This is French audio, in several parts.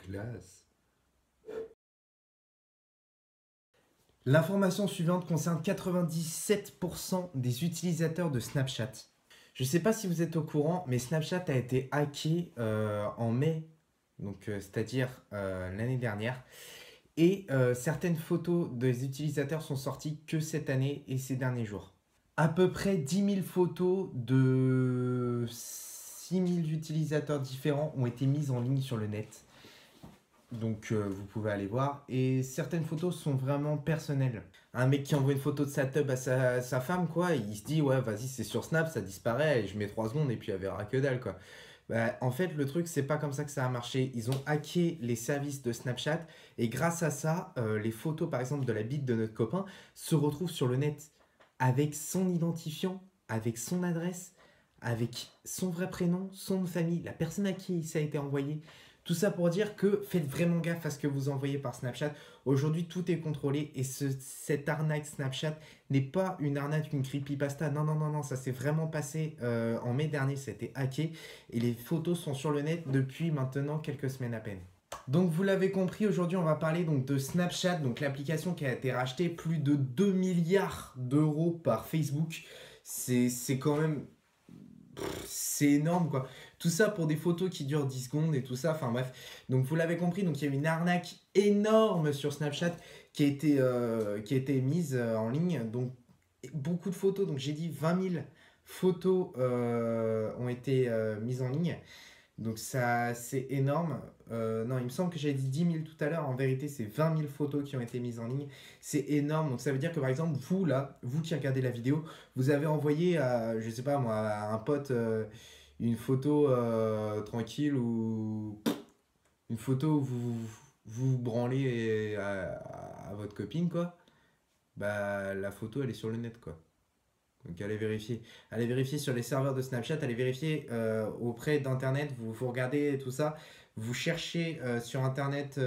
Classe. L'information suivante concerne 97% des utilisateurs de Snapchat. Je ne sais pas si vous êtes au courant, mais Snapchat a été hacké en mai, donc c'est-à-dire l'année dernière. Et certaines photos des utilisateurs sont sorties que cette année et ces derniers jours. À peu près 10 000 photos de 6 000 utilisateurs différents ont été mises en ligne sur le net. Donc vous pouvez aller voir. Et certaines photos sont vraiment personnelles. Un mec qui envoie une photo de sa tub à sa femme, quoi, il se dit ouais vas-y c'est sur Snap, ça disparaît, et je mets 3 secondes et puis elle verra que dalle, quoi. Bah, en fait le truc c'est pas comme ça que ça a marché. Ils ont hacké les services de Snapchat et grâce à ça, les photos par exemple de la bite de notre copain se retrouvent sur le net avec son identifiant, avec son adresse, avec son vrai prénom, son nom de famille, la personne à qui ça a été envoyé. Tout ça pour dire que faites vraiment gaffe à ce que vous envoyez par Snapchat. Aujourd'hui, tout est contrôlé et cette arnaque Snapchat n'est pas une arnaque, une creepypasta. Non, non, non, non, ça s'est vraiment passé en mai dernier, ça a été hacké et les photos sont sur le net depuis maintenant quelques semaines à peine. Donc vous l'avez compris, aujourd'hui on va parler donc de Snapchat, donc l'application qui a été rachetée plus de 2 milliards d'euros par Facebook. C'est quand même... c'est énorme quoi. Tout ça pour des photos qui durent 10 secondes et tout ça, enfin bref. Donc vous l'avez compris, donc il y a eu une arnaque énorme sur Snapchat qui a été mise en ligne. Donc beaucoup de photos, donc j'ai dit 20 000 photos ont été mises en ligne. Donc ça c'est énorme. Non, il me semble que j'avais dit 10 000 tout à l'heure. En vérité, c'est 20 000 photos qui ont été mises en ligne. C'est énorme. Donc ça veut dire que par exemple, vous là, vous qui regardez la vidéo, vous avez envoyé à, je sais pas moi, à un pote une photo tranquille ou une photo où vous branlez à votre copine, quoi. Bah la photo elle est sur le net, quoi. Donc allez vérifier. Allez vérifier sur les serveurs de Snapchat, allez vérifier auprès d'internet, vous regardez tout ça, vous cherchez sur internet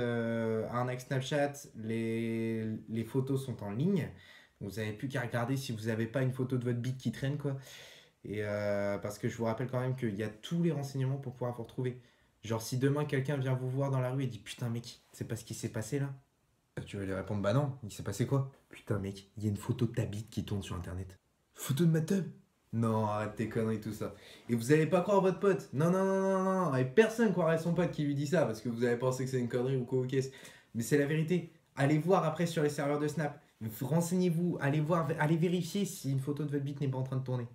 arnaque Snapchat, les photos sont en ligne. Vous n'avez plus qu'à regarder si vous n'avez pas une photo de votre bite qui traîne, quoi. Et parce que je vous rappelle quand même qu'il y a tous les renseignements pour pouvoir vous retrouver. Genre si demain quelqu'un vient vous voir dans la rue et dit putain mec, c'est pas ce qui s'est passé là. Tu vas lui répondre bah non, il s'est passé quoi? Putain mec, il y a une photo de ta bite qui tourne sur internet. Photo de ma teub? Non, arrête tes conneries, tout ça. Et vous allez pas croire votre pote. Non, non, non, non, non, non. Et personne croirait son pote qui lui dit ça parce que vous avez pensé que c'est une connerie ou quoi au caisse. Mais c'est la vérité. Allez voir après sur les serveurs de Snap. Renseignez-vous. Allez voir, allez vérifier si une photo de votre bite n'est pas en train de tourner.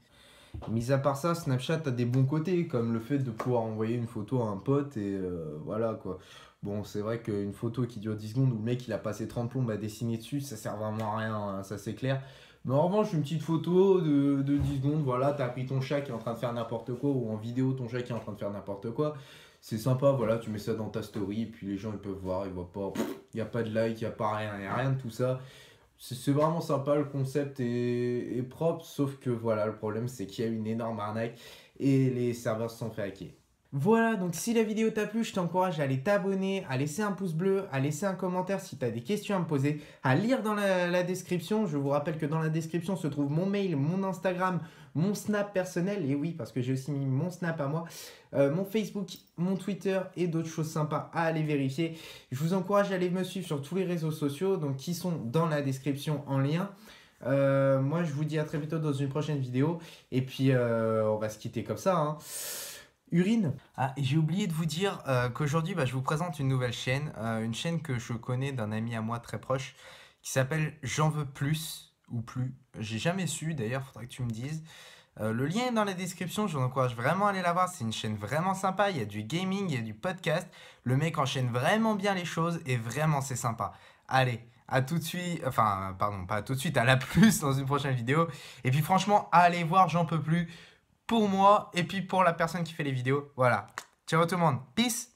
Mis à part ça, Snapchat a des bons côtés, comme le fait de pouvoir envoyer une photo à un pote et voilà quoi. Bon, c'est vrai qu'une photo qui dure 10 secondes où le mec il a passé 30 plombes à dessiner dessus, ça sert vraiment à rien, hein, ça c'est clair. Mais en revanche, une petite photo de 10 secondes, voilà, t'as pris ton chat qui est en train de faire n'importe quoi, ou en vidéo ton chat qui est en train de faire n'importe quoi. C'est sympa, voilà, tu mets ça dans ta story, et puis les gens ils peuvent voir, ils voient pas, il n'y a pas de like, il n'y a pas rien, il n'y a rien de tout ça. C'est vraiment sympa, le concept est propre, sauf que voilà, le problème c'est qu'il y a une énorme arnaque et les serveurs se sont fait hacker. Voilà, donc si la vidéo t'a plu, je t'encourage à aller t'abonner, à laisser un pouce bleu, à laisser un commentaire si tu as des questions à me poser, à lire dans la description. Je vous rappelle que dans la description se trouve mon mail, mon Instagram, mon Snap personnel, et oui, parce que j'ai aussi mis mon Snap à moi, mon Facebook, mon Twitter et d'autres choses sympas à aller vérifier. Je vous encourage à aller me suivre sur tous les réseaux sociaux, donc qui sont dans la description en lien. Moi, je vous dis à très bientôt dans une prochaine vidéo, et puis on va se quitter comme ça, hein. Urine. Ah, et j'ai oublié de vous dire qu'aujourd'hui, je vous présente une nouvelle chaîne, une chaîne que je connais d'un ami à moi très proche, qui s'appelle J'en veux plus ou plus. J'ai jamais su, d'ailleurs, faudrait que tu me dises. Le lien est dans la description, je vous encourage vraiment à aller la voir, c'est une chaîne vraiment sympa, il y a du gaming, il y a du podcast, le mec enchaîne vraiment bien les choses et vraiment c'est sympa. Allez, à tout de suite, enfin, pardon, pas à tout de suite, à la plus dans une prochaine vidéo. Et puis franchement, allez voir, j'en peux plus. Pour moi et puis pour la personne qui fait les vidéos. Voilà. Ciao tout le monde. Peace.